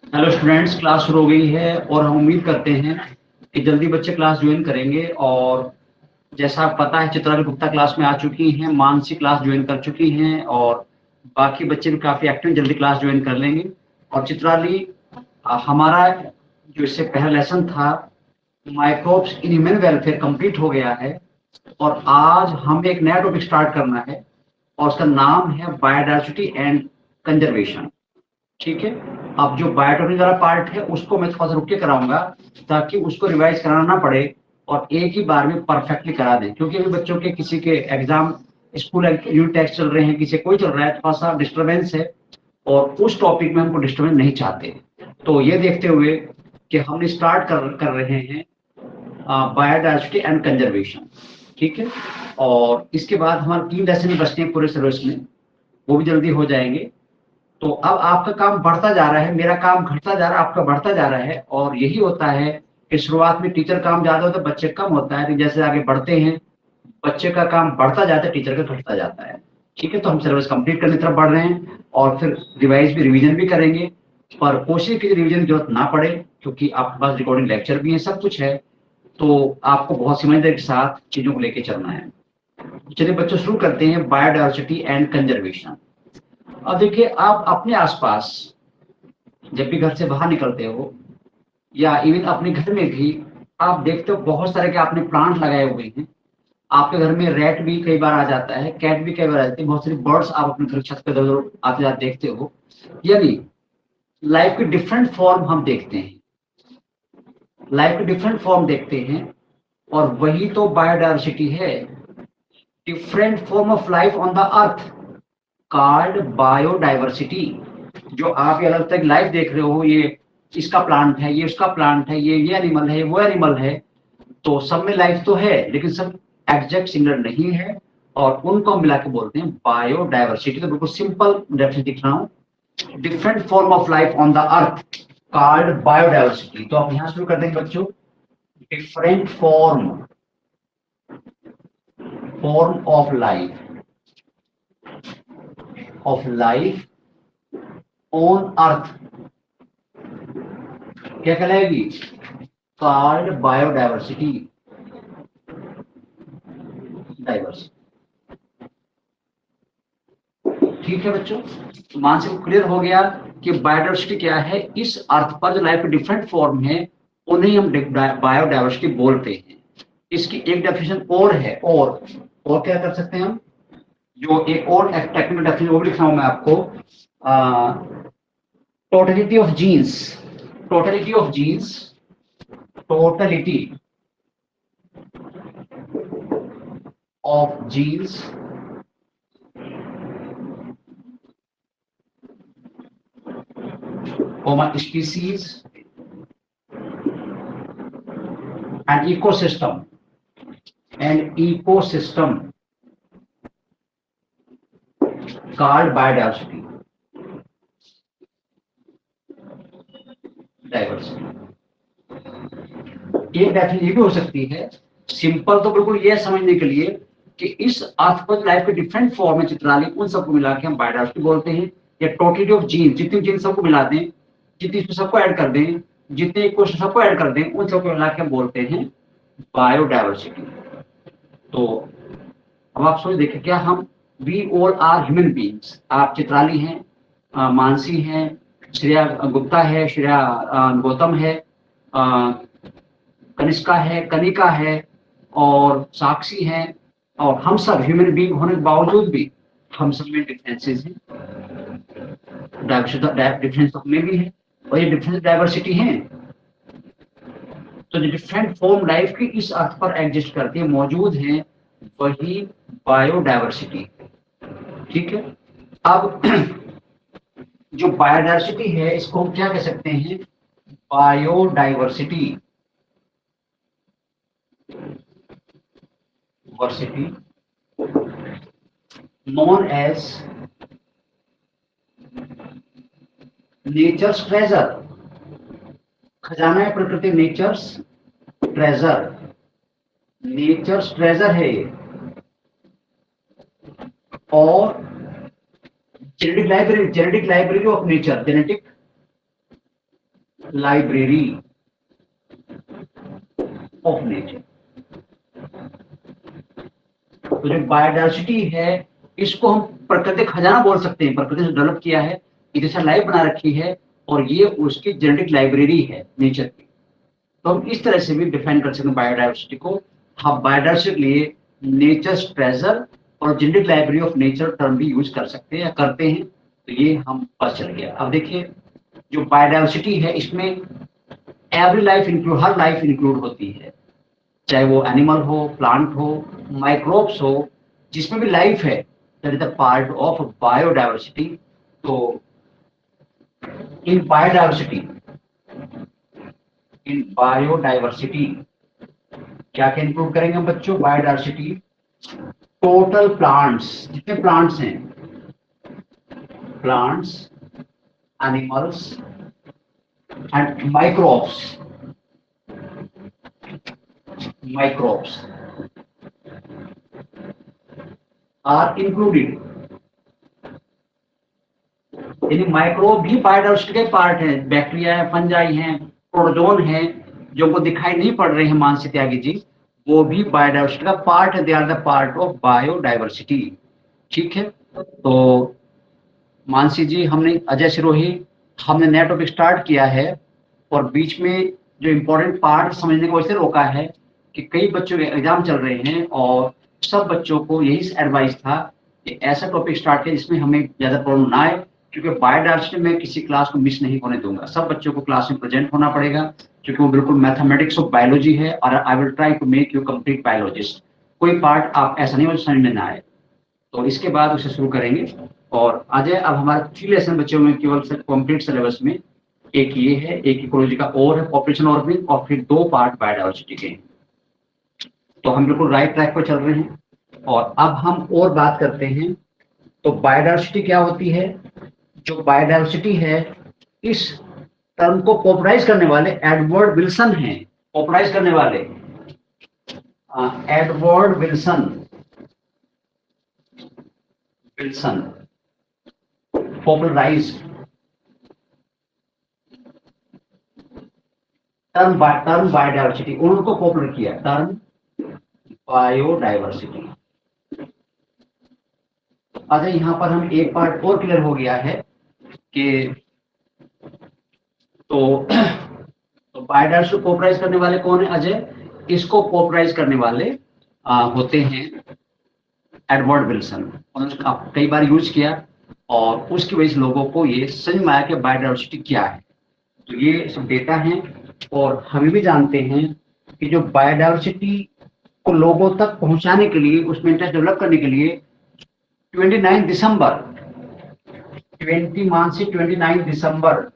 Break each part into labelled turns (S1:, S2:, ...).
S1: Hello students, class शुरू हो गई है और हम उम्मीद करते हैं कि जल्दी बच्चे क्लास ज्वाइन करेंगे। और जैसा आप पता है, चित्राली गुप्ता क्लास में आ चुकी हैं, मानसी क्लास ज्वाइन कर चुकी हैं और बाकी बच्चे भी काफ़ी एक्टिव जल्दी क्लास ज्वाइन कर लेंगे। और चित्राली, हमारा जो इससे पहला लेसन था microbes in human welfare complete हो गया है और आज हमें एक नया टॉपिक स्टार्ट करना है और उसका नाम है बायोडाइवर्सिटी एंड कंजर्वेशन। ठीक है। अब जो बायोटेक्नोलॉजी वाला पार्ट है उसको मैं थोड़ा सा रुक के कराऊंगा ताकि उसको रिवाइज कराना ना पड़े और एक ही बार में परफेक्टली करा दें, क्योंकि अभी बच्चों के किसी के एग्जाम, स्कूल यूनिट टेस्ट चल रहे हैं, किसी कोई चल रहा है, थोड़ा सा डिस्टर्बेंस है और उस टॉपिक में हमको डिस्टर्बेंस नहीं चाहते। तो ये देखते हुए कि हमने स्टार्ट कर रहे हैं बायोडाइवर्सिटी एंड कंजर्वेशन। ठीक है। और इसके बाद हमारे 3 लेसन बचते हैं पूरे सिलेबस में, वो भी जल्दी हो जाएंगे। तो अब आपका काम बढ़ता जा रहा है, मेरा काम घटता जा रहा है, आपका बढ़ता जा रहा है। और यही होता है कि शुरुआत में टीचर काम ज्यादा होता है, बच्चे कम होता है, तो जैसे आगे बढ़ते हैं बच्चे का काम बढ़ता जाता है, टीचर का घटता जाता है। ठीक है। तो हम सिलेबस कंप्लीट करने की तरफ बढ़ रहे हैं और फिर रिवाइज भी, रिवीजन भी करेंगे। पर कोशिश कीजिए रिवीजन की जरूरत ना पड़े, क्योंकि आपके पास रिकॉर्डिंग लेक्चर भी है, सब कुछ है। तो आपको बहुत समझदारी के साथ चीजों को लेकर चलना है। चलिए बच्चों, शुरू करते हैं बायोडाइवर्सिटी एंड कंजर्वेशन। अब देखिए, आप अपने आसपास जब भी घर से बाहर निकलते हो या इवन अपने घर में भी आप देखते हो बहुत सारे के आपने प्लांट लगाए हुए हैं। आपके घर में रैट भी कई बार आ जाता है, कैट भी कई बार आ जाती है, बहुत सारी बर्ड्स आप अपने घर छत पे इधर आते जाते देखते हो। यानी लाइफ की डिफरेंट फॉर्म हम देखते हैं, लाइफ की डिफरेंट फॉर्म देखते हैं। और वही तो बायोडाइवर्सिटी है, different form of life on the earth called biodiversity. जो आप ये अलग तक लाइफ देख रहे हो, ये इसका प्लांट है, ये उसका प्लांट है, ये एनिमल है, वो एनिमल है, तो सब में लाइफ तो है लेकिन सब एग्जैक्ट सिमिलर नहीं है। और उनको हम मिला के बोलते हैं बायोडाइवर्सिटी। तो बिल्कुल सिंपल डेफिनेशन दिख रहा हूँ, different form of life on the earth called biodiversity. तो आप यहां शुरू कर देंगे बच्चों, different form of life on earth क्या कहलाएगी? Called biodiversity, diversity. ठीक है बच्चों, तो मानसिक क्लियर हो गया कि बायोडाइवर्सिटी क्या है। इस अर्थ पर जो लाइफ के डिफरेंट फॉर्म है उन्हें हम बायोडाइवर्सिटी बोलते हैं। इसकी एक डेफिनेशन और है, और क्या कर सकते हैं हम, जो एक और टेक्निकल डेफिनेशन वो भी लिख रहा हूं मैं आपको, totality of genes. Totality of genes, totality of genes species and ecosystem called biodiversity, diversity. एक डेफिनेशन ये भी हो सकती है, सिंपल तो बिल्कुल ये समझने के लिए कि इस अर्थ पर लाइफ के डिफरेंट फॉर्म है चित्राली, उन सबको मिला के हम बायोडाइवर्सिटी बोलते हैं। या टोटलिटी ऑफ जीन, जितने जीन सबको मिला दें, जितने इसमें सबको ऐड कर दें, जितने इक्वेशन सबको ऐड कर दें, उन सबको मिला के हम बोलते हैं बायोडाइवर्सिटी। तो अब आप सोच देखें, क्या हम we all are human beings. आप चित्राली हैं, मानसी हैं, श्रेया गुप्ता है, श्रेया गौतम है, कनिष्का है, कनिका है और साक्षी है। और हम सब ह्यूमन बींग होने के बावजूद भी हम सब में डिफरेंसेस हैं, डिफरेंस तो हमें भी है और ये डिफरेंस डाइवर्सिटी है। तो जो डिफरेंट फॉर्म लाइफ की इस अर्थ पर एग्जिस्ट करते हैं, मौजूद हैं, वही बायोडाइवर्सिटी। ठीक है। अब जो बायोडाइवर्सिटी है इसको हम क्या कह सकते हैं? बायोडाइवर्सिटी वर्सिटी known as नेचर्स ट्रेजर, खजाना है प्रकृति, नेचर्स ट्रेजर, नेचर्स ट्रेजर है ये। और genetic library of nature, genetic library of nature. तो जो बायोडायवर्सिटी है इसको हम प्रकृति खजाना बोल सकते हैं, प्रकृति ने डेवलप किया है, जैसा लाइफ बना रखी है और ये उसकी जेनेटिक लाइब्रेरी है नेचर की। तो हम इस तरह से भी डिफाइन कर सकते हैं बायोडायवर्सिटी को। हम बायोडायवर्सिटी के लिए नेचर्स ट्रेजर और genetic library of nature term भी यूज कर सकते हैं या करते हैं, तो ये हम पता चल गया। अब देखिए जो बायोडायवर्सिटी है इसमें एवरी लाइफ इंक्लूड, हर लाइफ इंक्लूड होती है, चाहे वो एनिमल हो, प्लांट हो, माइक्रोब्स हो, जिसमें भी लाइफ है that is the part of biodiversity. तो इन बायोडायवर्सिटी क्या क्या इंक्लूड करेंगे हम बच्चों? बायोडायवर्सिटी टोटल प्लांट्स, जितने प्लांट्स हैं, plants, animals and microbes are included. यानी माइक्रोब भी बायोडायवर्सिटी के पार्ट है, बैक्टीरिया है, फंजाई हैं, प्रोटोजोन है, जो को दिखाई नहीं पड़ रहे हैं मानसी त्यागी जी, वो भी बायोडायवर्सिटी का पार्ट है, they are the part of biodiversity. ठीक है, तो मानसी जी, हमने अजय सिरोही, हमने नया टॉपिक स्टार्ट किया है और बीच में जो इम्पोर्टेंट पार्ट समझने को वैसे रोका है कि कई बच्चों के एग्जाम चल रहे हैं और सब बच्चों को यही एडवाइस था कि ऐसा टॉपिक स्टार्ट किया जिसमें हमें ज्यादा प्रॉब्लम ना आए, क्योंकि बायोडायवर्सिटी में किसी क्लास को मिस नहीं होने दूंगा, सब बच्चों को क्लास में प्रेजेंट होना पड़ेगा, क्योंकि वो बिल्कुल मैथमेटिक्स ऑफ बायोलॉजी है और I will try to make you complete biologist. कोई पार्ट आप ऐसा नहीं हो समझ में ना आए, तो इसके बाद उसे शुरू करेंगे। और अजय, अब हमारे 3 लेसन बच्चे हुए केवल कंप्लीट सिलेबस में, एक ये है, एक इकोलॉजी का और है, पॉपुलेशन ऑर्गेनिज्म, और फिर 2 पार्ट बायोडायवर्सिटी के। तो हम बिल्कुल राइट ट्रैक पर चल रहे हैं। और अब हम और बात करते हैं, तो बायोडायवर्सिटी क्या होती है? जो बायोडायवर्सिटी है, इस टर्म को पॉपुलराइज करने वाले एडवर्ड विल्सन हैं, पॉपुलराइज करने वाले Edward Wilson popularize term biodiversity, उनको पॉपुलर किया टर्म बायोडायवर्सिटी। अच्छा, यहां पर हम एक पार्ट और क्लियर हो गया है कि तो बायोडायवर्सिटी पॉपुलराइज करने वाले कौन है अजय? इसको पॉपुलराइज करने वाले होते हैं एडवर्ड विल्सन। उन्होंने कई बार यूज किया और उसकी वजह से लोगों को ये समझ में आया कि बायोडायवर्सिटी क्या है। तो ये सब डेटा हैं और हम भी जानते हैं कि जो बायोडायवर्सिटी को लोगों तक पहुंचाने के लिए, उसमें इंटरेस्ट डेवलप करने के लिए 29 दिसंबर 29 दिसंबर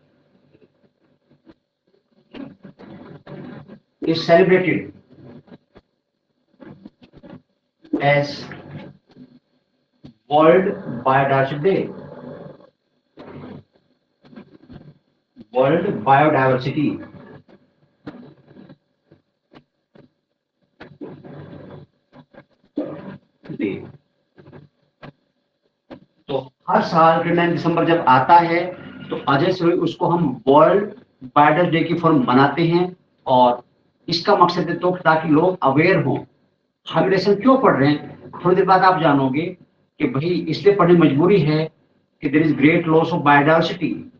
S1: is celebrated as World Biodiversity Day. World Biodiversity Day. तो हर साल 29 दिसंबर जब आता है तो अजय से उसको हम वर्ल्ड बायोडायवर्सिटी डे की फॉर्म मनाते हैं। और इसका मकसद है तो ताकि लोग अवेयर हों। हम लेसन क्यों पढ़ रहे हैं, थोड़ी देर बाद आप जानोगे कि भाई इसलिए पढ़ने मजबूरी है कि there is great loss of biodiversity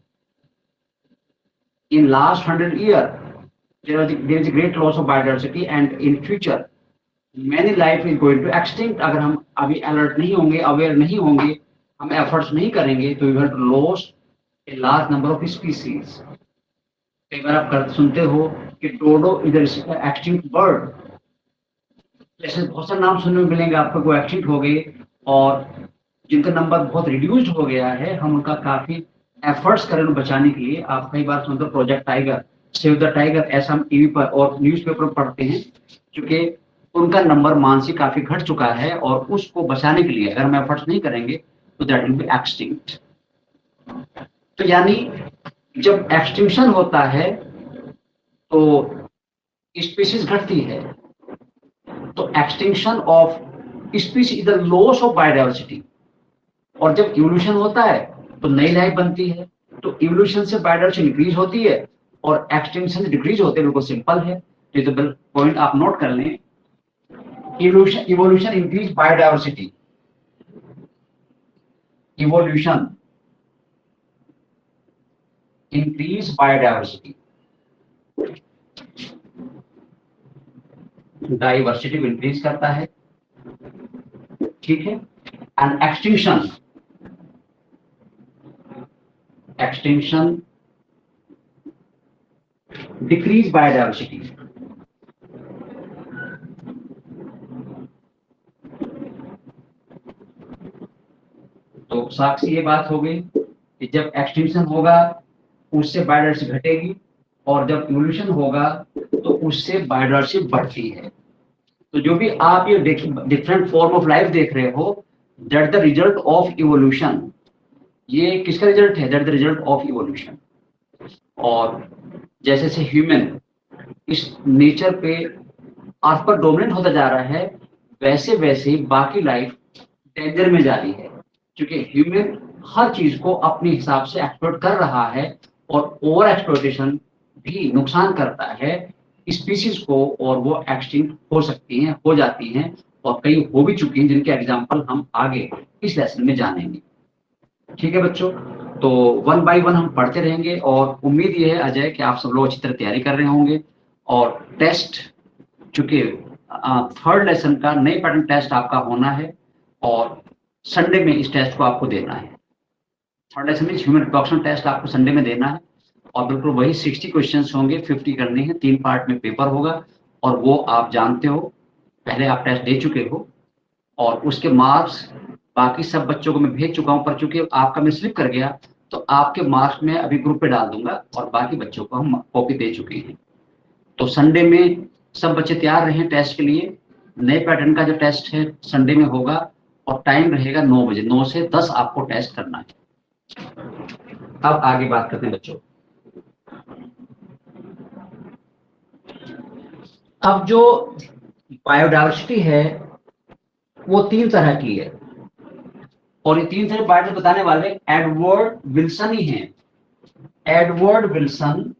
S1: in last 100 year, there is great loss of biodiversity and in future many life is going to extinct. अगर हम अभी अलर्ट नहीं होंगे, अवेयर नहीं होंगे, हम एफर्ट्स नहीं करेंगे तो we will loss a large number of species. कई बार आप सुनते हो कि डोडो इज एक्सटिंक्ट बर्ड, ऐसे बहुत सारे नाम सुनने में मिलेंगे आपको, वो एक्सटिंक्ट हो गए और जिनका नंबर बहुत रिड्यूस्ड हो गया है, हम उनका काफी एफर्ट्स करें उन्हें बचाने के लिए। आप कई बार सुनते हो project tiger, save the tiger, ऐसा हम टीवी पर और न्यूज़पेपर पर पढ़ते हैं, क्योंकि उनका नंबर मानसिक काफी घट चुका है और उसको बचाने के लिए अगर हम एफर्ट्स नहीं करेंगे तो दैट विल बी एक्सटिंक्ट। तो यानी जब एक्सटिंक्शन होता है तो स्पीशीज घटती है, तो extinction of species is the loss of biodiversity. और जब इवोल्यूशन होता है तो नई लाइफ बनती है, तो इवोल्यूशन से बायोडायवर्सिटी इंक्रीज होती है और एक्सटेंशन डिक्रीज होते हैं, बिल्कुल सिंपल है। ये तो पॉइंट आप नोट कर लें। Evolution increase biodiversity, evolution increase biodiversity, diversity को इंक्रीज करता है, ठीक है। And extinction decrease biodiversity. तो साक्षी ये बात हो गई कि जब एक्सटिंक्शन होगा उससे बायोडाइवर्सिटी घटेगी, और जब इवोल्यूशन होगा तो उससे बायोडाइवर्सिटी बढ़ती है। तो जो भी आप ये डिफरेंट फॉर्म ऑफ लाइफ देख रहे हो, that the result of evolution. ये किसका रिजल्ट है? That the result of evolution. और जैसे से ह्यूमन इस नेचर पे अर्थ पर डोमिनेंट होता जा रहा है, वैसे वैसे बाकी लाइफ डेंजर में जा रही है, क्योंकि ह्यूमन हर चीज को अपने हिसाब से एक्सप्लोर कर रहा है, और ओवर एक्सप्लोटेशन भी नुकसान करता है स्पीसीज को, और वो एक्सटिंक्ट हो सकती हैं, हो जाती हैं, और कई हो भी चुकी हैं, जिनके एग्जाम्पल हम आगे इस लेसन में जानेंगे। ठीक है बच्चों, तो वन बाय वन हम पढ़ते रहेंगे, और उम्मीद ये है अजय कि आप सब लोग अच्छी तरह तैयारी कर रहे होंगे। और टेस्ट, चूंकि थर्ड लेसन का नई पैटर्न टेस्ट आपका होना है, और संडे में इस टेस्ट को आपको देना है। थर्ड लेसन में ह्यूमन रिप्रोडक्शन टेस्ट आपको संडे में देना है, और बिल्कुल वही 60 क्वेश्चंस होंगे, 50 करने हैं, 3 पार्ट में पेपर होगा, और वो आप जानते हो, पहले आप टेस्ट दे चुके हो, और उसके मार्क्स बाकी सब बच्चों को मैं भेज चुका हूं, पर चूंकि आपका मैं स्लिप कर गया तो आपके मार्क्स में अभी ग्रुप पे डाल दूंगा, और बाकी बच्चों को हम कॉपी दे चुके हैं। तो संडे में सब बच्चे तैयार रहें टेस्ट के लिए। नए पैटर्न का जो टेस्ट है संडे में होगा, और टाइम रहेगा 9 बजे, 9 से 10 आपको टेस्ट करना है। अब आगे बात करते हैं बच्चों। अब जो बायोडाइवर्सिटी है वो 3 तरह की है, और ये 3 तरह बायोडाइवर्सिटी बताने वाले एडवर्ड विल्सन ही हैं। एडवर्ड विल्सन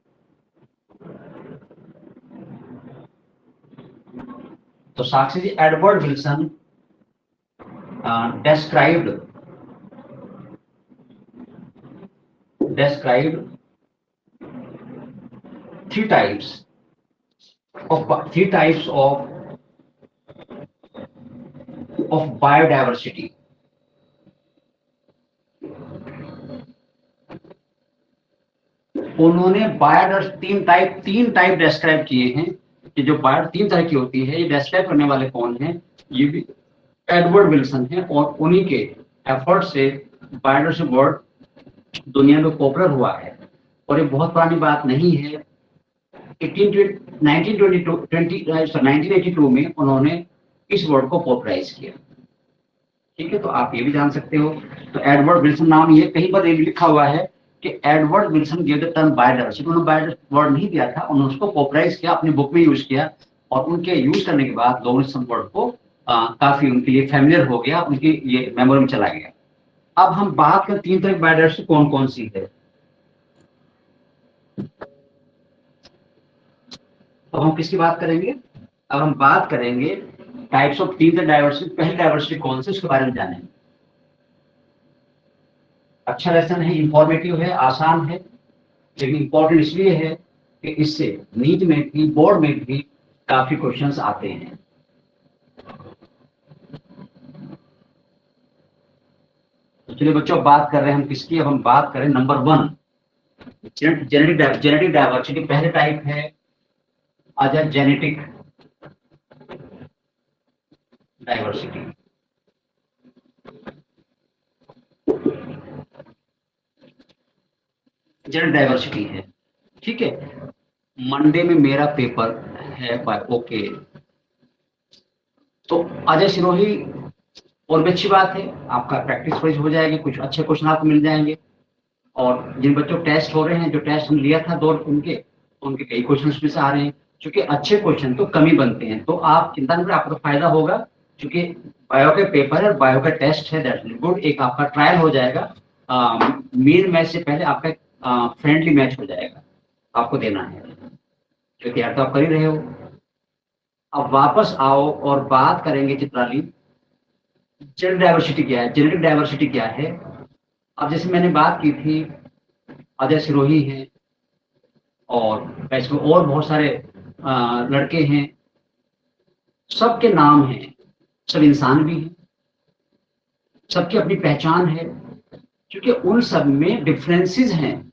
S1: तो Sakshi ji, Edward Wilson described 3 types of biodiversity। उन्होंने बायोडाइवर्सिटी 3 टाइप डिस्क्राइब किए हैं, कि जो बायो 3 तरह की होती है। ये डिस्क्राइब करने वाले कौन हैं? ये भी एडवर्ड विल्सन है, और उन्हीं के एफर्ट से बायोडाइवर्सिटी वर्ड दुनिया में पॉपुलर हुआ है। और ये बहुत पुरानी बात नहीं है, 1982 में उन्होंने इस वर्ड को पॉपुलराइज किया। ठीक है, तो आप ये भी जान सकते हो। तो एडवर्ड विल्सन नाम ये कहीं पर लिखा हुआ है कि Edward Wilson give the term biodiversity. उन्होंने बायोडाइवर्सिटी वर्ड नहीं दिया था, उन्होंने उसको पॉपुलराइज किया, अपनी बुक में यूज किया, और उनके यूज करने के बाद लोगों ने इस वर्ड को काफी उनके लिए फैमिलियर हो गया, उनकी ये मेमोरी में चला गया। अब हम बात करें 3 तरह की बायोडाइवर्सिटी कौन कौन सी है। तो हम किसकी बात करेंगे? अब हम बात करेंगे टाइप्स ऑफ 3 तरह डाइवर्सिटी। पहली डाइवर्सिटी कौन सी, उसके बारे में जानेंगे। अच्छा लेसन है, इंफॉर्मेटिव है, आसान है, लेकिन इंपॉर्टेंट इसलिए है कि इससे नीट में भी, बोर्ड में भी काफी क्वेश्चंस आते हैं। तो चलिए बच्चों, बात कर रहे हैं हम किसकी? अब हम बात करें नंबर 1, जेनेटिक डाइवर्सिटी। पहले टाइप है आजा जेनेटिक डाइवर्सिटी। जेनेटिक डाइवर्सिटी है, ठीक है। मंडे में मेरा पेपर है, ओके। तो अजय सिरोही, और भी अच्छी बात है, आपका प्रैक्टिस वाइज हो जाएगी, कुछ अच्छे क्वेश्चन आपको मिल जाएंगे। और जिन बच्चों टेस्ट हो रहे हैं, जो टेस्ट हम लिया था 2 उनके कई क्वेश्चन उसमें से आ रहे हैं, क्योंकि अच्छे क्वेश्चन तो कम ही बनते हैं। तो आप चिंता नहीं करें, आपको फायदा होगा, क्योंकि बायो के पेपर है, बायो का टेस्ट है, दैट्स गुड। एक आपका ट्रायल हो जाएगा, मेन मैच से पहले आपका फ्रेंडली मैच हो जाएगा। आपको देना है, जो तैयार तो आप कर ही रहे हो। अब वापस आओ और बात करेंगे चित्राली, जेंडर डाइवर्सिटी क्या है, जेनेटिक डाइवर्सिटी क्या है। अब जैसे मैंने बात की थी, अजय सिरोही हैं और इसमें और बहुत सारे लड़के हैं, सबके नाम हैं, सब इंसान भी हैं, सबकी अपनी पहचान है, क्योंकि उन सब में डिफरेंसेस हैं।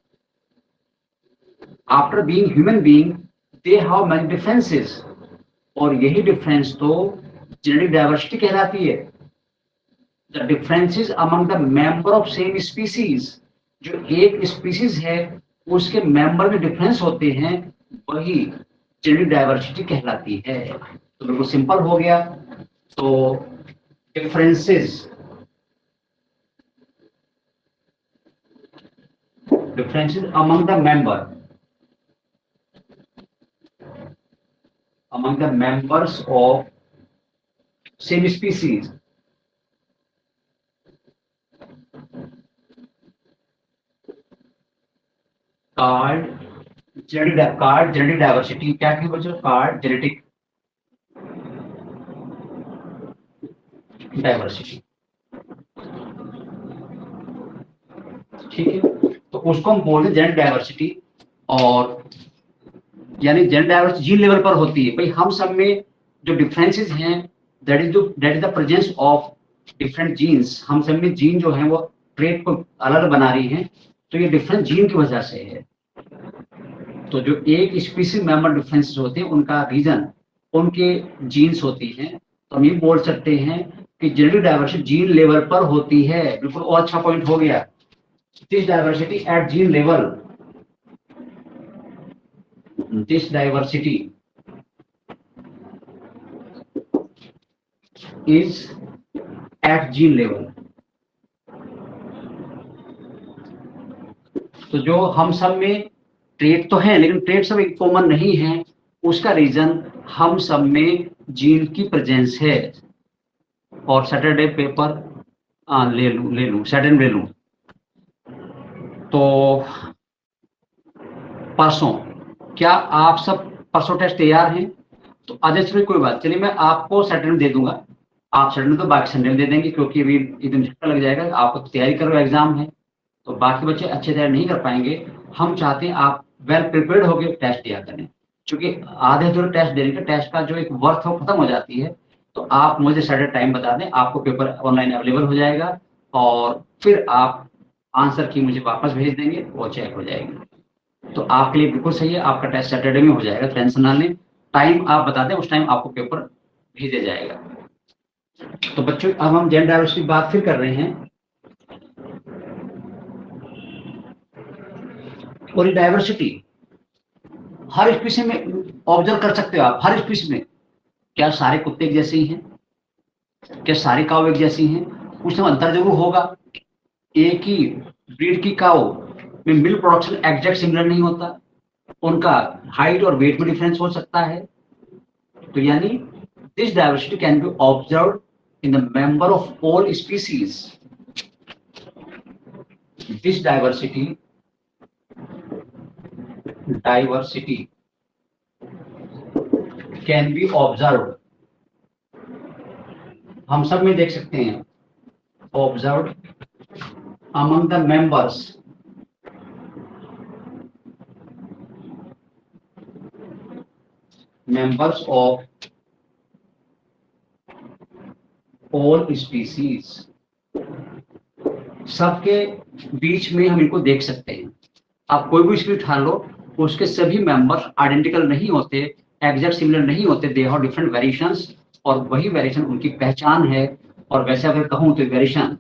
S1: After being human being they have many differences, और यही डिफरेंस तो जेनेटिक डाइवर्सिटी कहलाती है। The differences among the member of same species, जो एक स्पीसीज है उसके मेंबर में डिफरेंस होते हैं, वही जेनेटिक डाइवर्सिटी कहलाती है। तो बिल्कुल सिंपल हो गया। तो differences among the members of same species called genetic diversity। क्या थी बच्चों? called genetic diversity। ठीक है, तो उसको हम बोलते हैं जेनेटिक डाइवर्सिटी। और यानी जेनेटिक डाइवर्सिटी जीन लेवल पर होती है। भाई हम सब में जो डिफरेंसेस हैं, that is the presence of different genes. हम सब में जीन जो है वो ट्रेट को अलग बना रही हैं, तो ये डिफरेंट जीन की वजह से है। तो जो एक स्पीसीज मेंबर डिफरेंसेस होते हैं, उनका रीजन उनके जीन्स होती हैं। तो हम ये बोल सकते हैं कि जेनेटिक डाइवर्सिटी जीन लेवल पर होती है। बिल्कुल, और अच्छा पॉइंट हो गया। This diversity at gene level, this diversity is at gene level. तो जो हम सब में ट्रेट तो है, लेकिन ट्रेट सब एक कॉमन नहीं है, उसका रीजन हम सब में जीन की प्रेजेंस है। और सैटरडे पेपर ले लूं सैटरडे ले लूं तो परसों, क्या आप सब परसों टेस्ट तैयार हैं? तो अजय चलिए कोई बात, चलिए मैं आपको सैटरडे दे दूंगा, आप सैटरडे तो बाकी संडे में दे देंगे, क्योंकि अभी एकदम झटका लग जाएगा। आपको तैयारी करो, एग्जाम है, तो बाकी बच्चे अच्छे तैयारी नहीं कर पाएंगे। हम चाहते हैं आप वेल प्रिपेयर्ड होकर टेस्ट दिया करें, क्योंकि आधे अधूरे टेस्ट देने का टेस्ट का जो एक वर्थ हो खत्म हो जाती है। तो आप मुझे सैटरडे टाइम बता दें, आपको पेपर ऑनलाइन अवेलेबल हो जाएगा, और फिर आप आंसर की मुझे वापस भेज देंगे, वो चेक हो जाएगी। तो आपके लिए बिल्कुल सही है, आपका टेस्ट सैटरडे में हो जाएगा, टेंशन ना लें। टाइम आप बता दें, उस टाइम आपको पेपर भेजा जाएगा। तो बच्चों, अब हम जेंडर डाइवर्सिटी की बात फिर कर रहे हैं। और ये डाइवर्सिटी हर स्पीसी में ऑब्जर्व कर सकते हो आप। हर स्पीसी में, क्या सारे कुत्ते एक जैसे ही हैं? क्या सारी काऊ एक जैसी हैं? उसमें अंतर जरूर होगा। एक ही ब्रीड की काऊ में मिल्क प्रोडक्शन एग्जैक्ट सिमिलर नहीं होता, उनका हाइट और वेट में डिफरेंस हो सकता है। तो यानी this diversity can be observe in the member of all species. This diversity can be observe, हम सब में देख सकते हैं, observe among the members of all species। सबके बीच में हम इनको देख सकते हैं। आप कोई भी स्पीसीज ठान लो, उसके सभी मेंबर्स आइडेंटिकल नहीं होते, एग्जैक्ट सिमिलर नहीं होते, दे हैव डिफरेंट वेरिएशंस, और वही वेरिएशन उनकी पहचान है। और वैसे अगर कहूं तो वेरिएशन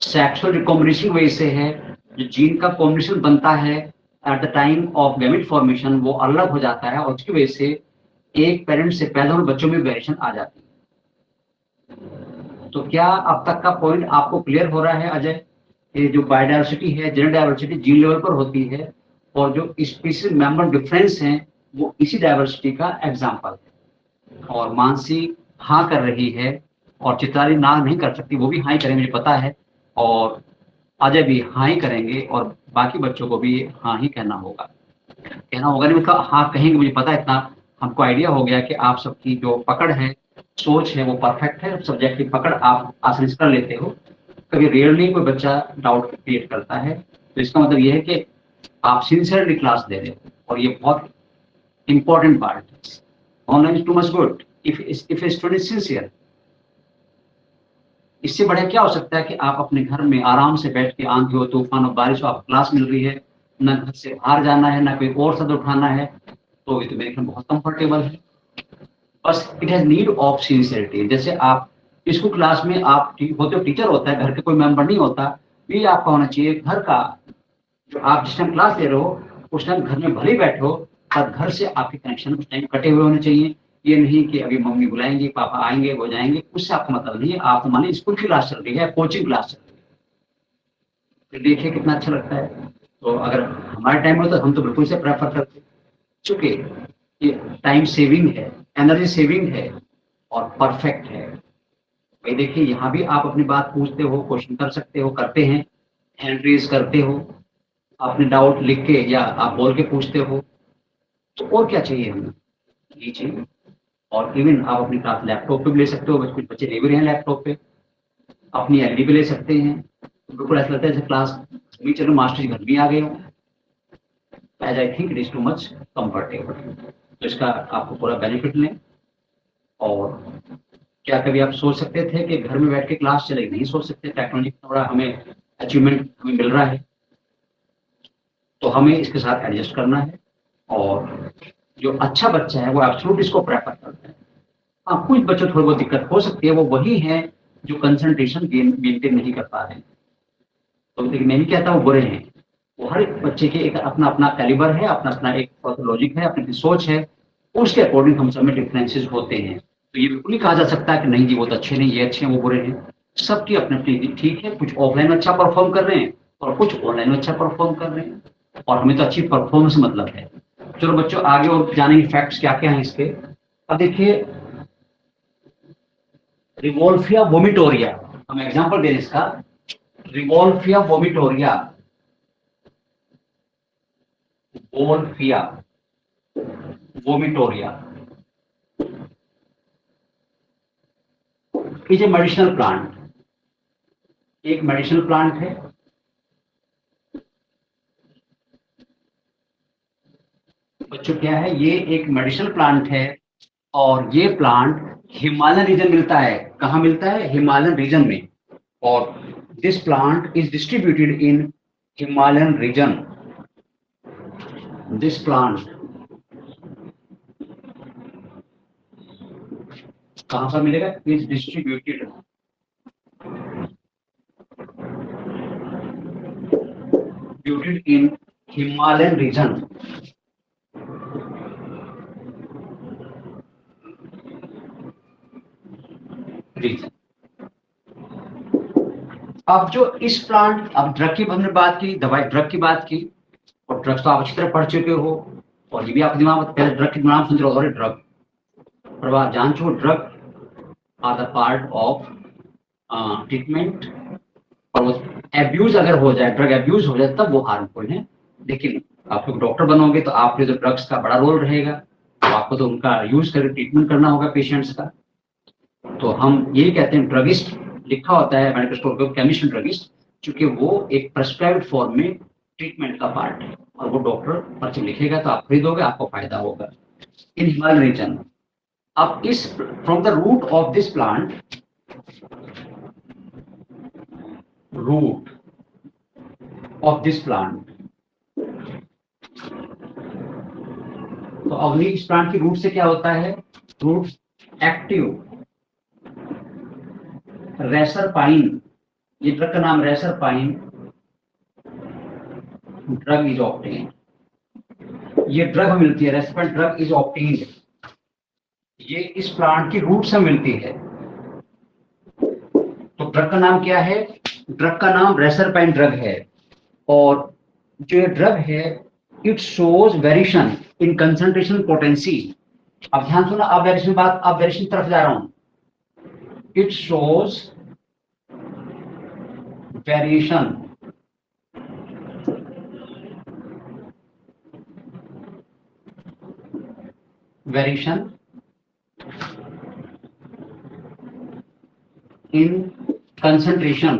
S1: सेक्सुअल रिकॉम्बिनेशन वजह से है। जो जीन का कॉम्बिनेशन बनता है at the time of gamete formation, वो अलग हो जाता है, और उसकी वजह से एक पेरेंट से पैदा हुए बच्चों में वेरिएशन आ जाती है। तो क्या अब तक का पॉइंट आपको क्लियर हो रहा है अजय? ये जो बायोडाइवर्सिटी है, जेनेटिक डाइवर्सिटी जीन लेवल पर होती है, और जो स्पीसीज मेंबर डिफरेंस हैं वो इसी डाइवर्सिटी का एग्जाम्पल है। और मानसी हाँ कर रही है, और चित्राली ना नहीं कर सकती, वो भी हाँ ही करेंगे मुझे पता है, और अजय भी हाँ ही करेंगे, और बाकी बच्चों को भी हाँ ही कहना होगा। कहना होगा नहीं, उनका हाँ कहेंगे, मुझे पता है इतना, हमको आइडिया हो गया कि आप सबकी जो पकड़ है, सोच है, वो परफेक्ट है, सब्जेक्ट की पकड़ आप आसानी से कर लेते हो। कभी रेयरली कोई बच्चा डाउट क्रिएट करता है, तो इसका मतलब ये है कि आप सिंसियरली क्लास दे रहे हो, और ये बहुत इंपॉर्टेंट पार्ट है। Online is too much good if student sincere. इससे बढ़िया क्या हो सकता है कि आप अपने घर में आराम से बैठ के, आंधी हो, तूफान हो, बारिश हो, आपको क्लास मिल रही है, ना घर से बाहर जाना है, ना कोई और सद उठाना है, तो ये तो मेरे ख्याल बहुत कंफर्टेबल है। बस it has need of sincerity. जैसे आप स्कूल क्लास में आप होते हो, टीचर होता है, घर के कोई मेंबर नहीं होता, ये आपका होना चाहिए घर का। जो आप जिस टाइम क्लास ले रहे हो, उस टाइम घर में भले ही बैठे हो, पर घर से आपके कनेक्शन उस टाइम कटे हुए होने चाहिए। ये नहीं कि अभी मम्मी बुलाएंगे, पापा आएंगे, वो जाएंगे, उससे आपका मतलब नहीं है। आप माने स्कूल की क्लास चल रही है, कोचिंग क्लास चल रही है, तो देखिए कितना अच्छा लगता है। तो अगर हमारे टाइम में, तो हम तो बिल्कुल से प्रेफर करते, चूंकि ये टाइम सेविंग है, एनर्जी सेविंग है, और परफेक्ट है। भाई देखिए, यहाँ भी आप अपनी बात पूछते हो, क्वेश्चन कर सकते हो, करते हैं, हैंड रेज करते हो, अपने डाउट लिख के या आप बोल के पूछते हो, तो और क्या चाहिए हमें, ये चाहिए। और इवन आप अपनी क्लास लैपटॉप पे भी ले सकते हो, कुछ बच्चे ले भी रहे हैं लैपटॉप पे, अपनी एलडी पे ले सकते हैं। तो बिल्कुल ऐसा लगता है जैसे क्लास भी चलो मास्टर जी घर भी आ गए हो। As I think it is too much comfortable, तो इसका आपको पूरा बेनिफिट लें। और क्या कभी आप सोच सकते थे कि घर में बैठ के क्लास चलेगी? नहीं सोच सकते। टेक्नोलॉजी का बड़ा हमें अचीवमेंट हमें मिल रहा है, तो हमें इसके साथ एडजस्ट करना है। और जो अच्छा बच्चा है वो एब्सोल्यूट इसको प्रेफर करता है। हाँ, कुछ बच्चों थोड़ी बहुत दिक्कत हो सकती है, वो वही है जो कंसंट्रेशन मेंटेन नहीं कर पा रहे हैं। तो लेकिन मैं नहीं कहता वो बुरे हैं, वो हर एक बच्चे के एक अपना अपना कैलिबर है, अपना अपना एक लॉजिक है, अपनी अपनी सोच है, उसके अकॉर्डिंग हम सब में डिफरेंसेस होते हैं। तो ये बिल्कुल नहीं कहा जा सकता कि नहीं जी वो तो अच्छे नहीं, ये अच्छे हैं, वो बुरे हैं। सबकी अपनी अपनी ठीक है, कुछ ऑफलाइन अच्छा परफॉर्म कर रहे हैं और कुछ ऑनलाइन में अच्छा परफॉर्म कर रहे हैं, और हमें तो अच्छी परफॉर्मेंस मतलब है। चलो बच्चों, आगे और जानेंगे फैक्ट्स क्या क्या है इसके। अब देखिए, रिवोल्फिया वोमिटोरिया, हम एग्जांपल दे रहे हैं इसका। Rauvolfia vomitoria, wolfia vomitoria is a medicinal plant, एक मेडिसिनल प्लांट है। बच्चों क्या है, ये एक मेडिसिनल प्लांट है, और ये प्लांट हिमालयन रीजन मिलता है। कहाँ मिलता है? हिमालयन रीजन में। और this plant is distributed in Himalayan region. This plant कहां पर मिलेगा? Is distributed in Himalayan region. Region. अब जो इस प्लांट, अब ड्रग की हमने बात की, दवाई ड्रग की बात की, और ड्रग्स तो आप अच्छी तरह पढ़ चुके हो, और ये भी आपके दिमाग में पहले ड्रग के नाम सुन रहे हो, ड्रग, पर आप जान चुके drug are the part of treatment. और वो एब्यूज अगर हो जाए, ड्रग एब्यूज हो जाए, तब वो हार्मफुल है। लेकिन आप लोग डॉक्टर बनोगे तो आपके तो ड्रग्स का बड़ा रोल रहेगा, तो आपको तो उनका यूज करके ट्रीटमेंट करना होगा पेशेंट्स का। तो हम यही कहते हैं, ड्रगिस्ट लिखा होता है मेडिकल स्टोर पे केमिस्ट ड्रगिस्ट, क्योंकि वो एक प्रेस्क्राइब्ड फॉर्म में ट्रीटमेंट का पार्ट है, और वो डॉक्टर पर्ची लिखेगा तो आप खरीदोगे, आपको फायदा होगा। इन हिमालय रीजन, अब इस from the root of this plant, root of this plant, तो अवनी इस प्लांट की रूट से क्या होता है? रूट एक्टिव रेसरपाइन, ये ड्रग का नाम रेसरपाइन ड्रग इज ऑप्टेन। ये ड्रग मिलती है, रेसरपाइन ड्रग इज ऑप्टेन, ये इस प्लांट की रूट से मिलती है। तो ड्रग का नाम क्या है? ड्रग का नाम रेसरपाइन ड्रग है। और जो ये ड्रग है, it shows variation in concentration potency. अब ध्यान सुना, अब वेरिएशन बात, अब वेरिएशन तरफ जा रहा हूं। It shows variation variation in concentration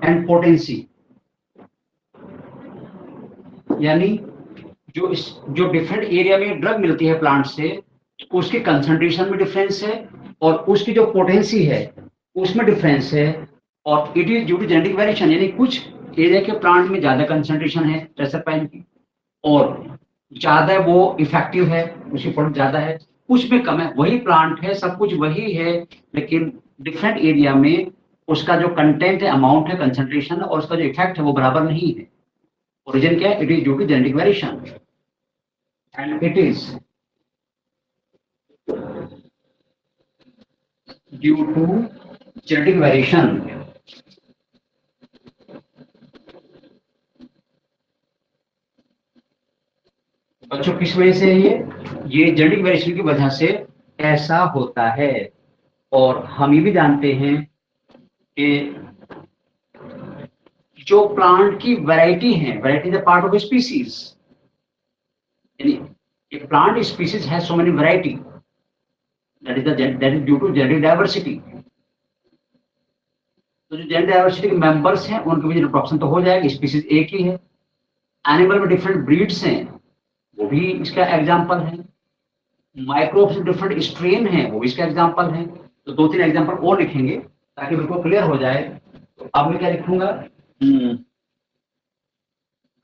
S1: and potency, यानी जो डिफरेंट एरिया में ड्रग मिलती है प्लांट से, उसके कंसंट्रेशन में डिफरेंस है और उसकी जो पोटेंसी है उसमें डिफरेंस है, और it is due to genetic variation, यानी कुछ एरिया के प्लांट में ज्यादा कंसंट्रेशन है ट्रेसरपाइन की और ज्यादा वो इफेक्टिव है, उसकी प्रोडक्ट ज्यादा है, कुछ में कम है, वही प्लांट है, सब कुछ वही है, लेकिन डिफरेंट एरिया में उसका जो कंटेंट है, अमाउंट है, कंसंट्रेशन और उसका जो इफेक्ट है वो बराबर नहीं है। ओरिजिन क्या है? It is due to genetic variation and it is due to genetic variation. बच्चों किस वजह से ये जेनेटिक वेरिएशन की वजह से ऐसा होता है। और हम ये भी जानते हैं कि जो प्लांट की वैरायटी है, variety is a part of species, यानी a plant species has so many variety, that is due to genetic diversity। तो जो जेनेटिक डाइवर्सिटी के मेंबर्स हैं उनके बीच रिप्रोडक्शन तो हो जाएगा, स्पीसीज एक ही है। एनिमल में डिफरेंट ब्रीड्स हैं, वो भी इसका एग्जांपल है। माइक्रोब्स में डिफरेंट स्ट्रेन है, वो भी इसका एग्जांपल है। तो दो तीन एग्जांपल और लिखेंगे ताकि बिल्कुल क्लियर हो जाए। तो अब मैं क्या लिखूंगा?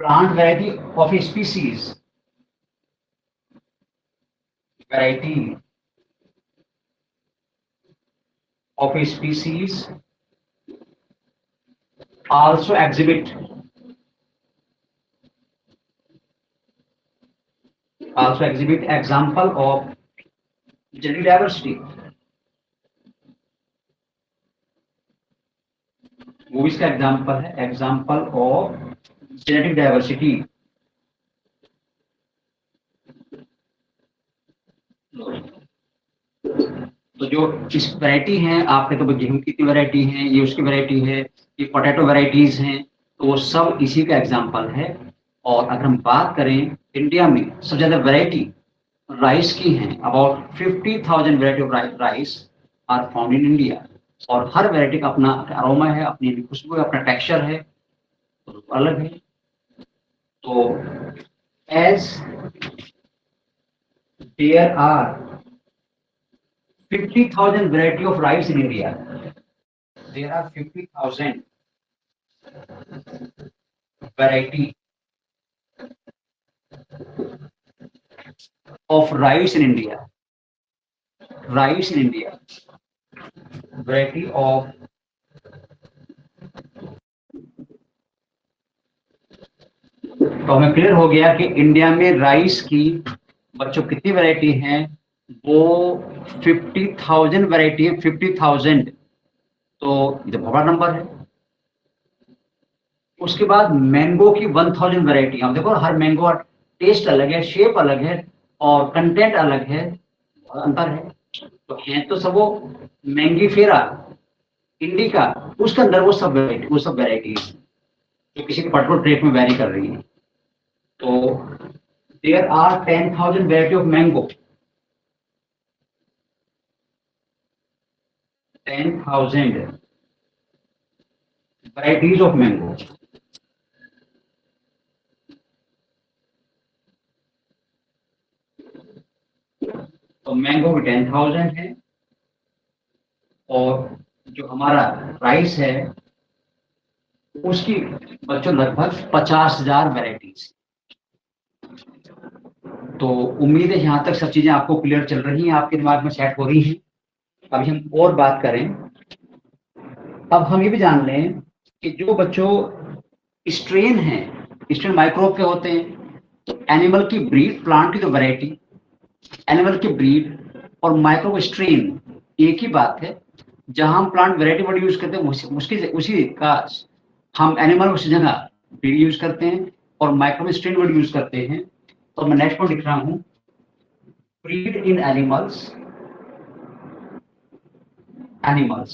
S1: Plant variety of a species, variety of a species also exhibit example of genetic diversity। वो इसका एग्जाम्पल है, एग्जाम्पल ऑफ जेनेटिक डाइवर्सिटी। तो जो इस वैरायटी है, आपने तो गेहूं की वैरायटी है, ये उसकी वैरायटी है, ये पोटैटो वैरायटीज हैं, तो वो सब इसी का एग्जाम्पल है। और अगर हम बात करें इंडिया में सबसे ज्यादा वैरायटी राइस की है, about 50,000 variety of rice are found in India. और हर वैरायटी का अपना अरोमा है, अपनी खुशबू है, अपना टेक्सचर है, तो अलग है। तो as there are 50,000 variety of rice in India, there are 50,000 variety of rice in India, rice in India, variety of तो हमें क्लियर हो गया कि इंडिया में राइस की बच्चों कितनी वैरायटी है? वो 50,000 वैरायटी है, 50,000। तो ये तो बड़ा नंबर है। उसके बाद मैंगो की 1000 वैरायटी। अब देखो हर मैंगो का टेस्ट अलग है, शेप अलग है और कंटेंट अलग है, बहुत अंतर है। तो है तो सब वो मैंगीफेरा इंडिका, उसके अंदर वो सब वैरायटीज जो किसी के पर्टिकुलर ट्रेट में वेरी कर रही है। तो there are 10,000 variety of mango, 10,000 varieties of mango. तो मैंगो भी 10,000 है, और जो हमारा राइस है उसकी बच्चों लगभग 50,000 वैरायटीज। तो उम्मीद है यहां तक सब चीजें आपको क्लियर चल रही हैं, आपके दिमाग में सेट हो रही हैं। अभी हम और बात करें। अब हम ये भी जान लें कि जो बच्चों स्ट्रेन है, स्ट्रेन माइक्रोब के होते हैं। तो एनिमल की ब्रीड, प्लांट की तो वैरायटी, एनिमल की ब्रीड और माइक्रोब स्ट्रेन एक ही बात है। जहां हम प्लांट वैरायटी वर्ड यूज करते हैं उसी का हम एनिमल उसी जगह ब्रीड यूज करते हैं और माइक्रोब स्ट्रेन वर्ड यूज करते हैं। तो मैं नेक्स्ट पॉइंट लिख रहा हूं, breed in animals, animals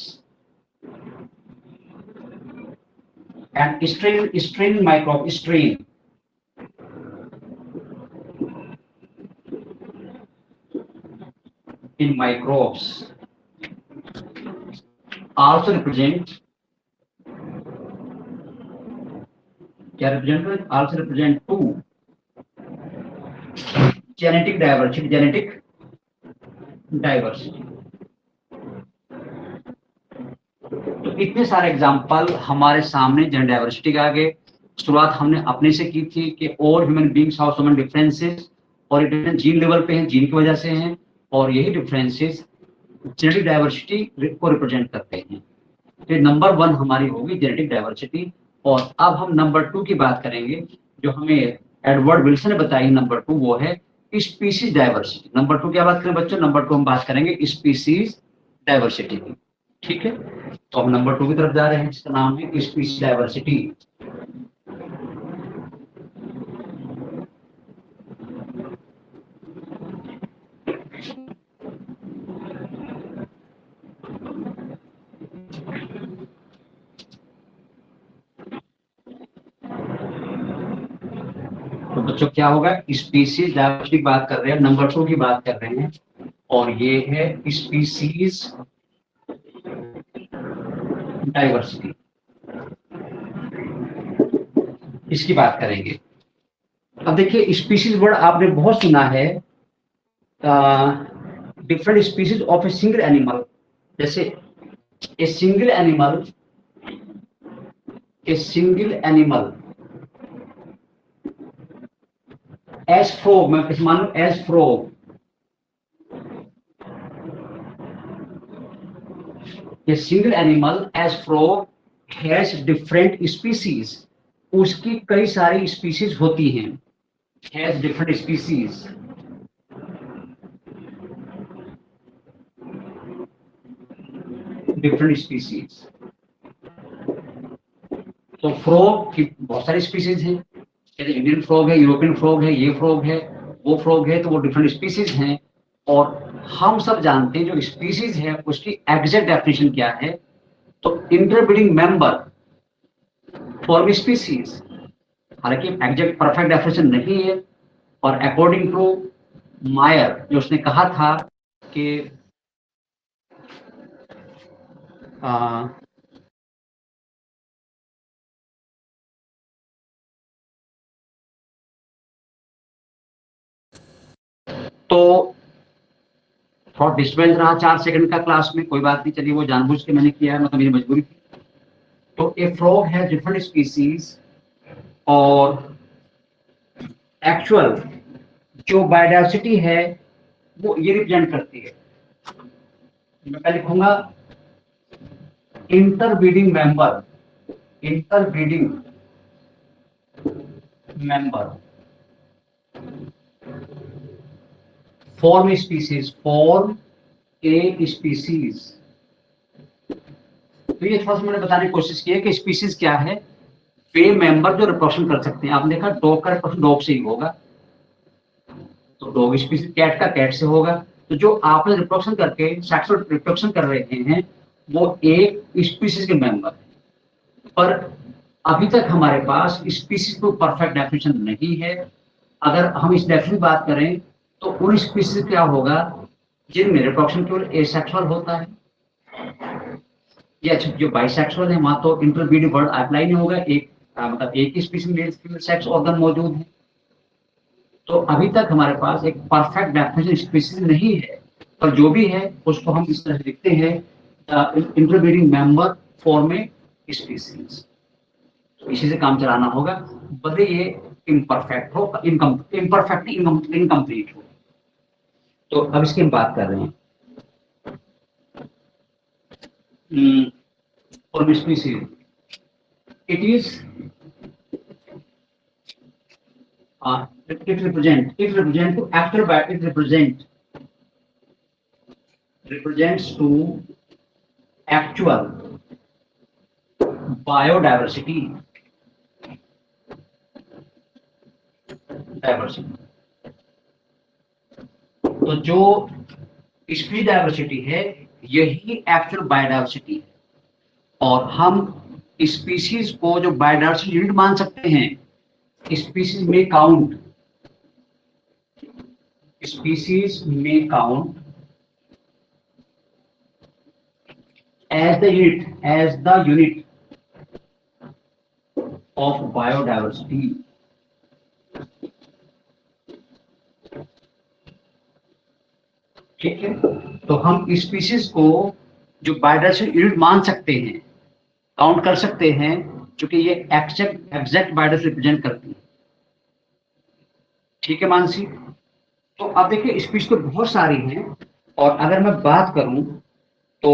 S1: and strain microbe strain in microbes also represent two genetic diversity. तो इतने सारे एग्जाम्पल हमारे सामने जेनेटिक डाइवर्सिटी के आगे। शुरुआत हमने अपने से की थी कि all human beings have some differences, और ये डिफरेंस जीन लेवल पे हैं, जीन की वजह से हैं, और यही डिफरेंसेस जेनेटिक डाइवर्सिटी को रिप्रेजेंट करते हैं। तो नंबर 1 हमारी होगी जेनेटिक डाइवर्सिटी। और अब हम नंबर 2 की बात करेंगे, जो हमें एडवर्ड विल्सन ने बताई। नंबर 2 वो है स्पीसीज डाइवर्सिटी। नंबर 2 क्या बात करें बच्चों? नंबर 2 हम बात करेंगे स्पीसीज डाइवर्सिटी की। ठीक है, तो हम नंबर 2 की तरफ जा रहे हैं, जिसका नाम है स्पीसीज डाइवर्सिटी। तो बच्चों क्या होगा? स्पीसीज डाइवर्सिटी की बात कर रहे हैं, नंबर 2 की बात कर रहे हैं, और ये है स्पीसीज डाइवर्सिटी, इसकी बात करेंगे। अब देखिए, स्पीसीज वर्ड आपने बहुत सुना है, different species of a single animal. जैसे a single animal as frog, मैं मान लो as frog, a single animal as frog has different species, उसकी कई सारी स्पीसीज होती हैं। हैज डिफरेंट स्पीसीज, तो फ्रॉग की बहुत सारी स्पीसीज हैं, जैसे इंडियन फ्रॉग है, यूरोपियन फ्रॉग है, ये फ्रॉग है, वो फ्रॉग है, तो वो डिफरेंट स्पीसीज हैं। और हम सब जानते हैं जो स्पीसीज है उसकी एग्जैक्ट डेफिनेशन क्या है, तो इंटरब्रीडिंग मेंबर फॉर्म स्पीसीज। हालांकि एग्जैक्ट परफेक्ट डेफिनेशन नहीं है, और अकॉर्डिंग टू मायर, जो उसने कहा था कि तो थोड़ा डिस्टर्बेंस रहा 4 सेकंड का क्लास में, कोई बात नहीं, चलिए वो जानबूझ के मैंने किया है, मतलब मेरी मजबूरी थी। तो ए फ्रॉग है डिफरेंट स्पीसीज, और एक्चुअल जो बायोडाइवर्सिटी है वो ये रिप्रेजेंट करती है। मैं क्या लिखूंगा? Interbreeding member form a species. तो ये थोड़ा सा मैंने बताने की कोशिश की है कि स्पीसीज क्या है। वे मेंबर जो रिप्रोडक्शन कर सकते हैं। आपने देखा डॉग का रिप्रोडक्शन डॉग से ही होगा, तो डॉग स्पीसीज, कैट का कैट से होगा। तो जो आपने रिप्रोडक्शन करके सेक्सुअल रिप्रोडक्शन कर रहे हैं वो एक स्पीसीज के मेंबर है। पर अभी तक हमारे पास स्पीसीज को परफेक्ट डेफिनेशन नहीं है। अगर हम इस डेफिनेशन की बात करें तो उन स्पीसीज क्या होगा जिनमें रिप्रोडक्शन केवल एसेक्सुअल होता है, या जो बाइसेक्सुअल है वहां तो इंटरब्रीडिंग वर्ड अप्लाई नहीं होगा, एक मतलब एक ही species male female sex organ मौजूद है। तो अभी तक हमारे पास एक परफेक्ट डेफिनेशन स्पीसीज नहीं है, पर जो भी है उसको हम इस तरह से लिखते हैं, interbreeding member form a species. इसी से काम चलाना होगा, भले ये इम्परफेक्ट हो, इनकम्प्लीट हो। तो अब इसकी हम बात कर रहे हैं। Form species, it is it represents to actual biodiversity तो जो स्पीसीज डाइवर्सिटी है यही एक्चुअल बायोडाइवर्सिटी है। और हम स्पीसीज को जो बायोडायवर्सिटी यूनिट मान सकते हैं, स्पीसीज में काउंट, स्पीसीज में count as the unit of biodiversity. ठीक है, तो हम स्पीसीज को जो बायोडायवर्सिटी यूनिट मान सकते हैं, काउंट कर सकते हैं, क्योंकि ये एग्जैक्ट बायोडायवर्सिटी रिप्रेजेंट करती है। ठीक है मानसी, तो अब देखिए स्पीसीज तो बहुत सारी हैं, और अगर मैं बात करूं तो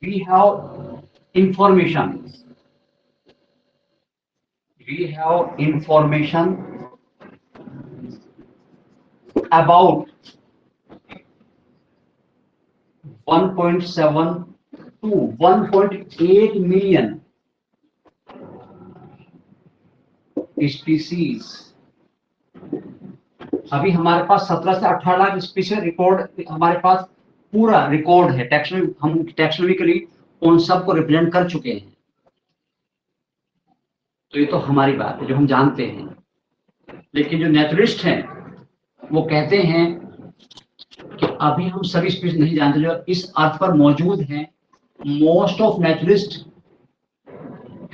S1: we have information about 1.7 to 1.8 million species. अभी हमारे पास 17 से 18 लाख स्पीसीज रिकॉर्ड, हमारे पास पूरा रिकॉर्ड है। हम टैक्सोनॉमिकली उन सब को रिप्रेजेंट कर चुके हैं। तो ये तो हमारी बात है जो हम जानते हैं, लेकिन जो नेचुरलिस्ट हैं वो कहते हैं कि अभी हम सभी स्पीसीज नहीं जानते जो इस अर्थ पर मौजूद हैं। Most of naturalist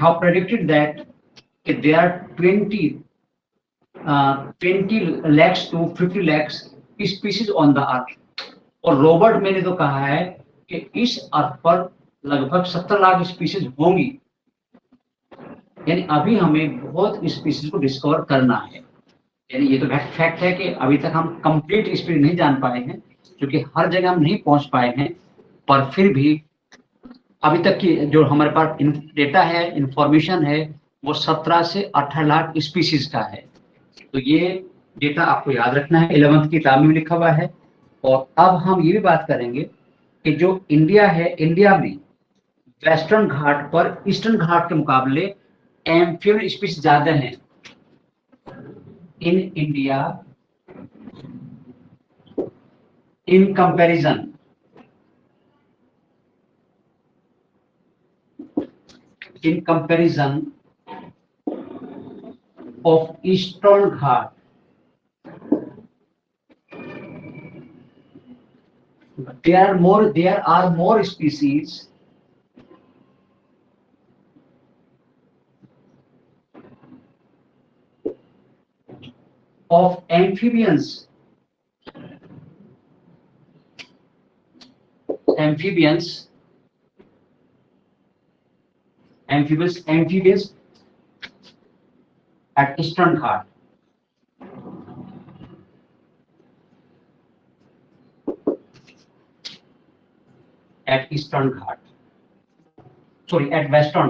S1: have predicted that there are 20 lakhs to 50 lakhs species on the earth। और रॉबर्ट मैंने तो कहा है कि इस अर्थ पर लगभग 70 लाख स्पीसीज होंगी। यानी अभी हमें बहुत स्पीसीज को डिस्कवर करना है। यानी ये तो फैक्ट है कि अभी तक हम कंप्लीट स्पीसीज नहीं जान पाए हैं, क्योंकि हर जगह हम नहीं पहुंच पाए हैं, पर फिर भी अभी तक की जो हमारे पास डेटा है, इंफॉर्मेशन है, वो 17 से 18 लाख स्पीसीज का है। तो ये डेटा आपको याद रखना है, 11th की किताब में लिखा हुआ है। और अब हम ये भी बात करेंगे कि जो इंडिया है, इंडिया में वेस्टर्न घाट पर ईस्टर्न घाट के मुकाबले एम्फिबियन स्पीसीज ज्यादा हैं। In India, in comparison of Eastern Ghat, there are more species of amphibians at Eastern Ghat। At Eastern Ghat, at Western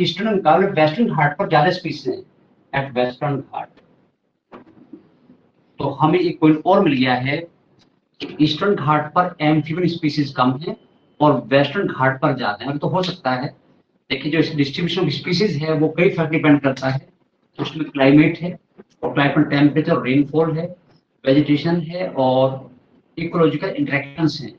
S1: eastern मुकाबले वेस्टर्न घाट पर ज्यादा स्पीसीज हैं एट वेस्टर्न घाट। तो हमें एक पॉइंट और मिल गया है कि ईस्टर्न घाट पर एम्फीबियन स्पीसीज कम है और वेस्टर्न घाट पर ज्यादा है। अभी तो हो सकता है, देखिए जो डिस्ट्रीब्यूशन ऑफ स्पीसीज है वो कई फैक्टर डिपेंड करता है। उसमें क्लाइमेट है, और क्लाइमेट टेम्परेचर, रेनफॉल है, वेजिटेशन है, और इकोलॉजिकल इंटरेक्शंस हैं,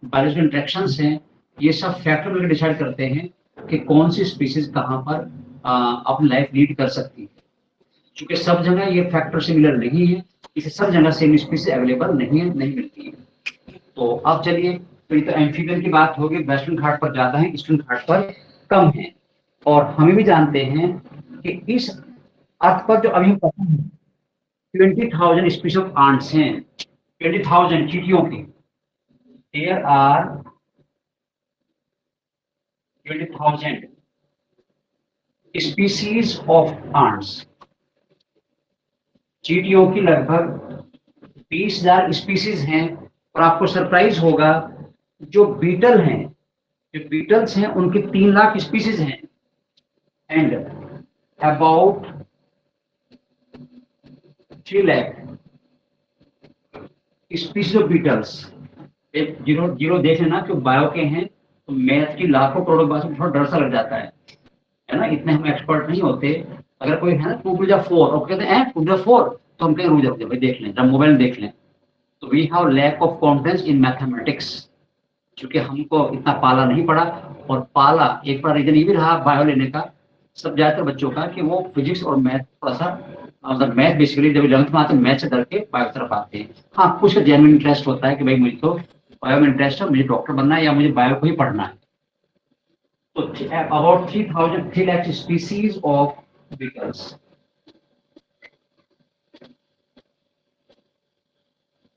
S1: बायोलॉजिकल इंटरेक्शंस हैं। ये सब फैक्टर मिलकर डिसाइड करते हैं कि कौन सी स्पीसीज कहाँ पर अपनी लाइफ लीड कर सकती है। क्योंकि सब जगह ये फैक्टर सिमिलर नहीं है, इसे सब जगह सेम स्पीसीज अवेलेबल नहीं मिलती है। तो अब चलिए, तो ये तो एम्फीबियन की बात होगी, वेस्टर्न घाट पर ज्यादा है, ईस्टर्न घाट पर कम है। और हमें भी जानते हैं कि इस अर्थ पर जो अभी हम पता है 20,000 स्पीसीज ऑफ आंट्स हैं, 20,000 चींटियों की। There are 20,000 species of ants। चींटियों की लगभग 20,000 स्पीसीज हैं। और आपको सरप्राइज होगा, जो बीटल हैं, जो बीटल्स हैं, उनके 3 लाख स्पीसीज हैं। And about 3 lakh species of beetles. एक जीरो देख लेना, कि बायो के हैं तो मैथ की लाखों करोड़ों बात में थोड़ा डर सा लग जाता है ना, इतने हम एक्सपर्ट नहीं होते। अगर कोई है ना 2 to the 4 और कहते हैं 2 to the 4, तो हम कहें रुक जाओ भाई, देख लें, जब मोबाइल देख लें। तो we have lack of confidence in mathematics, क्योंकि हमको इतना पाला नहीं पड़ा। और पाला एक बड़ा रीजन ये भी रहा बायो लेने का सब ज्यादातर बच्चों का कि वो फिजिक्स और मैथ थोड़ा सा, मतलब मैथ बेसिकली जब 11th में आते हैं मैथ से डर के बायो तरफ आते हैं। हाँ, कुछ का जेन्युइन इंटरेस्ट होता है कि भाई मुझे तो बायो में इंटरेस्ट है, मुझे डॉक्टर बनना है या मुझे बायो को ही पढ़ना है। तो about 3 lakh species of beetles.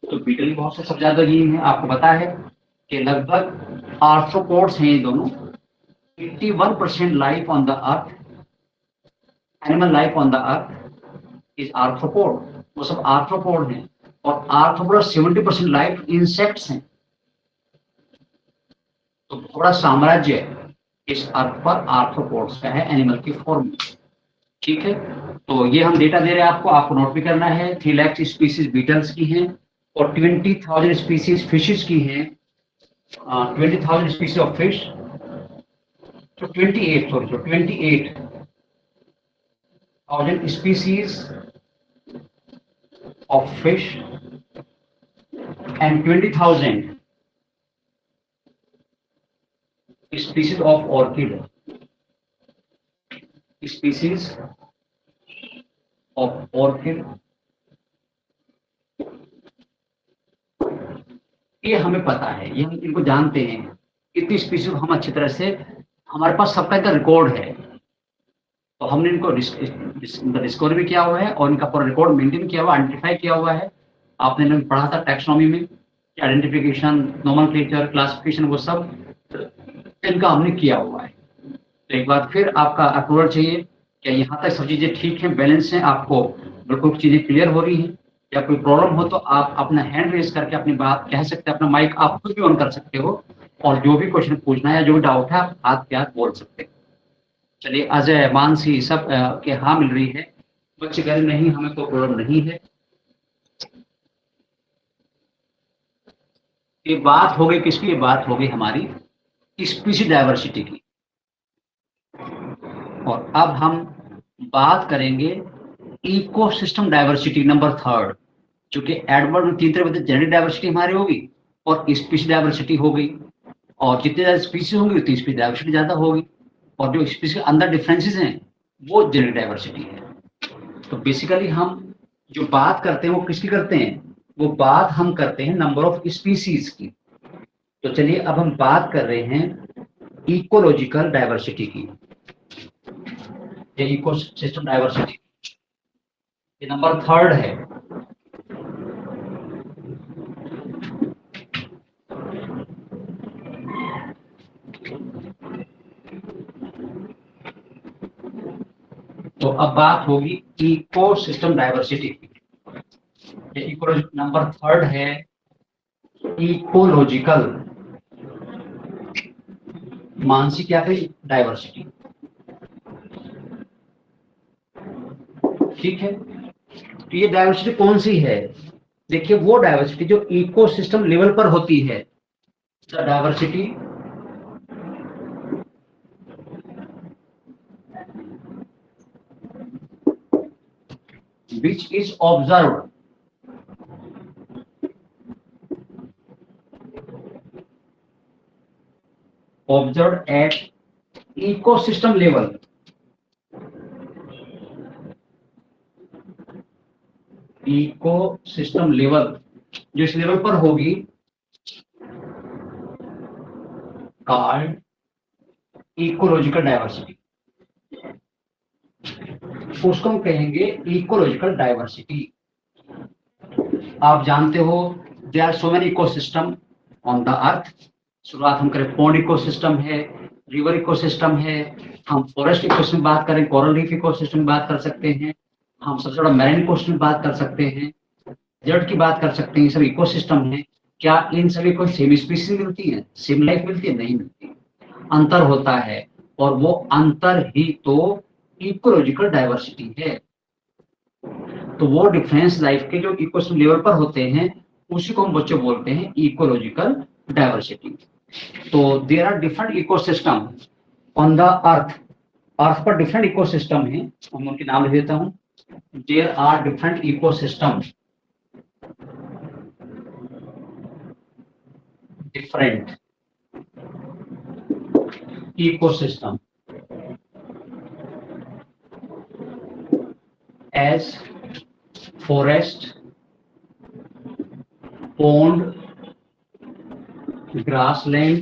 S1: तो बीटल बहुत से सब ज्यादा जीव हैं, आपको पता है कि लगभग आर्थ्रोपोड्स हैं ये दोनों। 81% life on the earth, animal life on the earth is arthropod, वो सब आर्थ्रोपोड हैं। और आर्थ्रोपोड 70% लाइफ इंसेक्ट्स हैं। तो थोड़ा साम्राज्य इस अर्थ पर आर्थ्रोपोड्स का है, एनिमल की फॉर्म में। ठीक है, तो ये हम डेटा दे रहे हैं आपको नोट भी करना है। 3 लाख स्पीसीज बीटल्स की हैं और 20,000 स्पीसीज फिशेस की हैं। 20,000 स्पीसीज ऑफ फिश, तो 28,000 species of fish and 20,000 species of orchid, species of orchid। ये हमें पता है, ये हम इनको जानते हैं, कितनी स्पीसीज हम अच्छी तरह से, हमारे पास सबका इनका रिकॉर्ड है। तो हमने इनको डिस्कवर भी किया हुआ है और इनका पूरा रिकॉर्ड मेंटेन किया हुआ, आइडेंटिफाई किया हुआ है। आपने पढ़ा था टैक्सोनॉमी में, आइडेंटिफिकेशन, नोमेनक्लेचर, क्लासिफिकेशन, वो सब इनका हमने किया हुआ है। तो एक बार फिर आपका अप्रूवल चाहिए कि यहाँ तक सब चीजें ठीक हैं, बैलेंस हैं, आपको बिल्कुल चीजें क्लियर हो रही हैं। या कोई प्रॉब्लम हो तो आप अपना हैंड रेज करके अपनी बात कह सकते हैं, अपना माइक आप खुद भी ऑन कर सकते हो और जो भी क्वेश्चन पूछना है या जो भी डाउट है आप हाथ पे हाथ बोल सकते हैं। चलिए, अजय, मानसी सब के हाँ मिल रही है, बच्चे कह रहे नहीं हमें कोई प्रॉब्लम नहीं है। ये बात हो गई किसकी? ये बात हो गई हमारी स्पीशीज डाइवर्सिटी की। और अब हम बात करेंगे इकोसिस्टम डाइवर्सिटी नंबर 3, जो कि एडवर्ड में 3 तरह जेनेटिक डाइवर्सिटी हमारी होगी और स्पीशीज डाइवर्सिटी हो गई। और जितने ज्यादा स्पीशीज होंगी उतनी स्पीशीज डाइवर्सिटी ज्यादा होगी। और जो स्पीशीज के अंदर डिफरेंसेस हैं वो जेनेटिक डाइवर्सिटी है। तो बेसिकली हम जो बात करते हैं वो किसकी करते हैं? वो बात हम करते हैं नंबर ऑफ स्पीशीज की। तो चलिए अब हम बात कर रहे हैं इकोलॉजिकल डाइवर्सिटी की, ये इकोसिस्टम डाइवर्सिटी, ये नंबर 3 है। तो अब बात होगी इकोसिस्टम डाइवर्सिटी की। ये इकोलॉजिकल नंबर 3 है, इकोलॉजिकल, मानसिक क्या है, डाइवर्सिटी। ठीक है, तो ये डाइवर्सिटी कौन सी है? देखिए, वो डाइवर्सिटी जो इकोसिस्टम लेवल पर होती है, the diversity which is observed at ecosystem level, ecosystem level जो इस लेवल पर होगी कॉल्ड इकोलॉजिकल डाइवर्सिटी, उसको हम कहेंगे इकोलॉजिकल डाइवर्सिटी। आप जानते हो there are so many ecosystem on the earth. शुरुआत हम करें, पॉन्ड इकोसिस्टम है, रिवर इकोसिस्टम है, हम फॉरेस्ट इकोसिस्टम बात करें, कोरल रीफ इकोसिस्टम बात कर सकते हैं, हम सबसे बड़ा मैरीन इकोसिस्टम बात कर सकते हैं, डेजर्ट की बात कर सकते हैं। सब इकोसिस्टम है। क्या इन सभी को सेम स्पीशीज मिलती है, सेम लाइफ मिलती है? नहीं मिलती, अंतर होता है। और वो अंतर ही तो इकोलॉजिकल डाइवर्सिटी है। तो वो डिफरेंस लाइफ के जो इकोसिस्टम लेवल पर होते हैं उसी को हम बच्चों बोलते हैं इकोलॉजिकल डाइवर्सिटी। तो there are different ecosystem on the earth, earth पर डिफरेंट इकोसिस्टम है, हम उनके नाम लिख देता हूं। There are different ecosystem different ecosystem as forest, pond, grassland,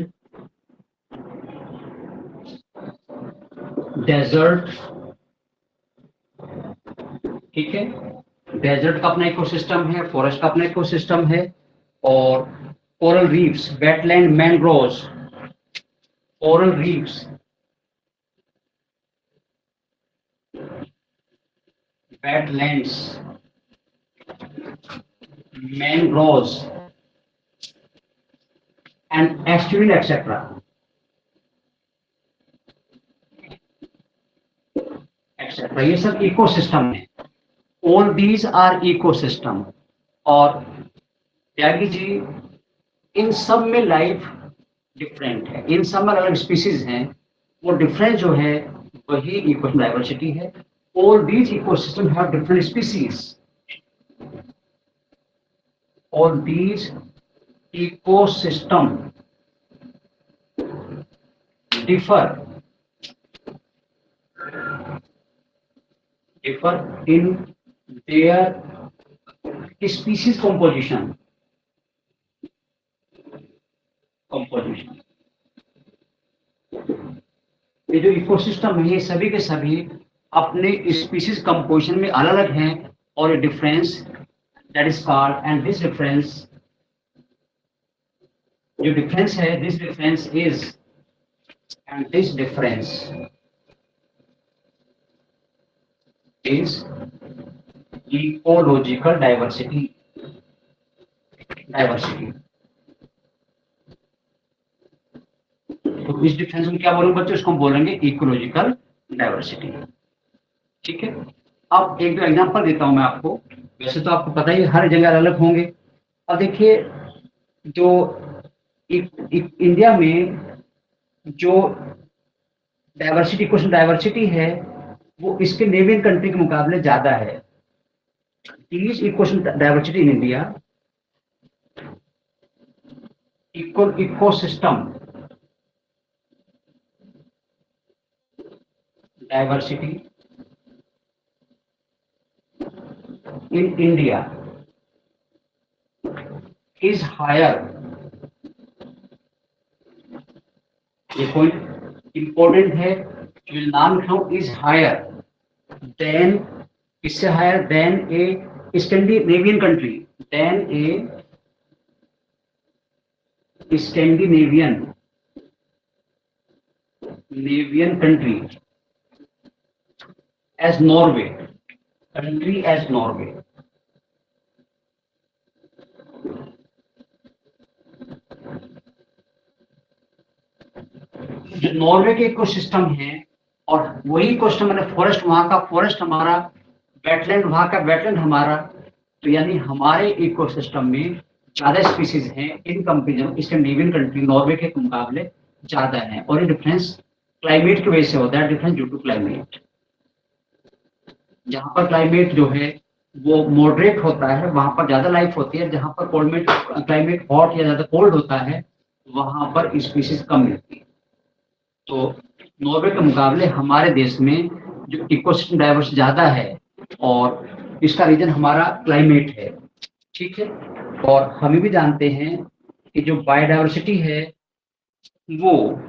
S1: desert, ठीक है, डेजर्ट का अपना इकोसिस्टम है, फॉरेस्ट का अपना इकोसिस्टम है, और coral reefs, wetland, mangroves, coral reefs, wetlands, mangroves and estuaries etcetera, etcetera, ये सब इकोसिस्टम है। All these are ecosystem. और त्यागी जी, इन सब में लाइफ डिफरेंट है, इन सब में अलग स्पीसीज हैं, वो डिफरेंस जो है वही इकोसिस्टम डाइवर्सिटी है। All these ecosystem have different species, all these ecosystem differ in their species composition। ये जो इकोसिस्टम है, ये सभी के सभी अपने स्पीसीज कंपोजिशन में अलग अलग हैं, और ये difference that is called, and this difference, जो डिफरेंस है, this difference is, and this difference is ecological diversity। तो इस डिफरेंस में क्या बोलेंगे बच्चों, इसको हम बोलेंगे इकोलॉजिकल डाइवर्सिटी, ठीक है। अब एक दो एग्जांपल देता हूं मैं आपको, वैसे तो आपको पता ही हर जगह अलग होंगे। अब देखिए, जो इंडिया में जो डाइवर्सिटी, इकोसिस्टम डाइवर्सिटी है, वो इसके नेबरिंग कंट्री के मुकाबले ज्यादा है। Is ecosystem diversity in India, ecosystem diversity in India is higher, ये पॉइंट इंपॉर्टेंट है, जो नाम लिखा हूं, इज हायर देन, इससे higher than a Scandinavian country, than a Scandinavian country, as Norway, country as Norway. जो नॉर्वे के ecosystem है, और वही इकोसिस्टम मैंने फॉरेस्ट, वहां का फॉरेस्ट हमारा, वेटलैंड वहां का वेटलैंड हमारा, तो यानी हमारे इकोसिस्टम में ज्यादा स्पीसीज हैं in comparison Scandinavian country, Norway के मुकाबले ज्यादा है। और ये डिफरेंस क्लाइमेट की वजह से होता है, डिफरेंस ड्यू टू क्लाइमेट। जहां पर क्लाइमेट जो है वो मॉडरेट होता है, वहां पर ज्यादा लाइफ होती है। जहां पर क्लाइमेट हॉट या ज्यादा कोल्ड होता है, वहां पर स्पीसीज कम मिलती है। तो नॉर्वे के मुकाबले हमारे देश में जो इकोसिस्टम डाइवर्स ज्यादा है, और इसका रीजन हमारा क्लाइमेट है, ठीक है। और हम भी जानते हैं कि जो बायोडाइवर्सिटी है वो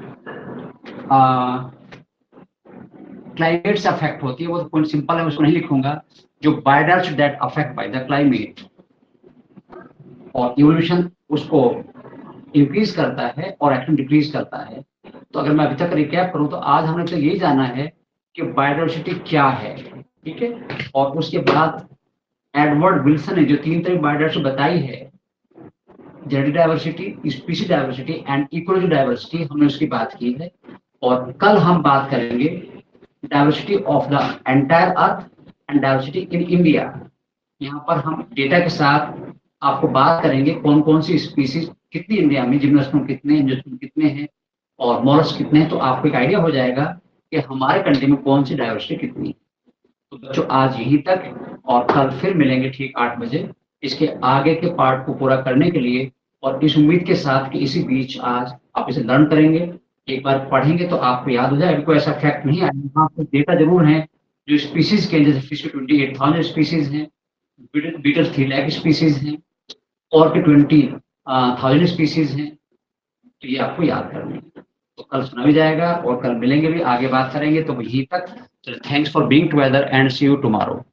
S1: क्लाइमेट से अफेक्ट होती है। वो तो पॉइंट सिंपल है, उसको नहीं लिखूंगा। जो biodiversity that affect by the climate, और इवोल्यूशन उसको इंक्रीज करता है और एक्शन डिक्रीज करता है। तो अगर मैं अभी तक रिकैप करूं, तो आज हमने तो यही जाना है कि बायोडाइवर्सिटी क्या है, ठीक है। और उसके बाद एडवर्ड विल्सन ने जो 3 तरह की बायोडाइवर्सिटी बताई है, genetic diversity, species diversity and ecological diversity, हमने उसकी बात की है। और कल हम बात करेंगे diversity of the entire earth and diversity in India. यहाँ पर हम डेटा के साथ आपको बात करेंगे कौन कौन सी स्पीसीज कितनी इंडिया में, जिम्नोस्पर्म कितने, एंजियोस्पर्म कितने हैं, और मॉलस्क कितने हैं। तो आपको एक आइडिया हो जाएगा कि हमारे कंट्री में कौन सी डाइवर्सिटी कितनी है। तो बच्चों, आज यहीं तक, और कल फिर मिलेंगे ठीक 8 बजे इसके आगे के पार्ट को पूरा करने के लिए। और इस उम्मीद के साथ कि इसी बीच आज आप इसे लर्न करेंगे, एक बार पढ़ेंगे तो आपको याद हो जाए। अभी कोई ऐसा फैक्ट नहीं आया, हाँ कुछ डेटा जरूर है जो स्पीसीज के, जैसे फिश के 28,000 स्पीसीज हैं, बीटल 3 लाख स्पीसीज हैं, और के 20,000 स्पीसीज हैं। तो ये आपको याद करना है। तो कल सुना भी जाएगा और कल मिलेंगे भी, आगे बात करेंगे। तो यहीं तक, thanks for being together and see you tomorrow.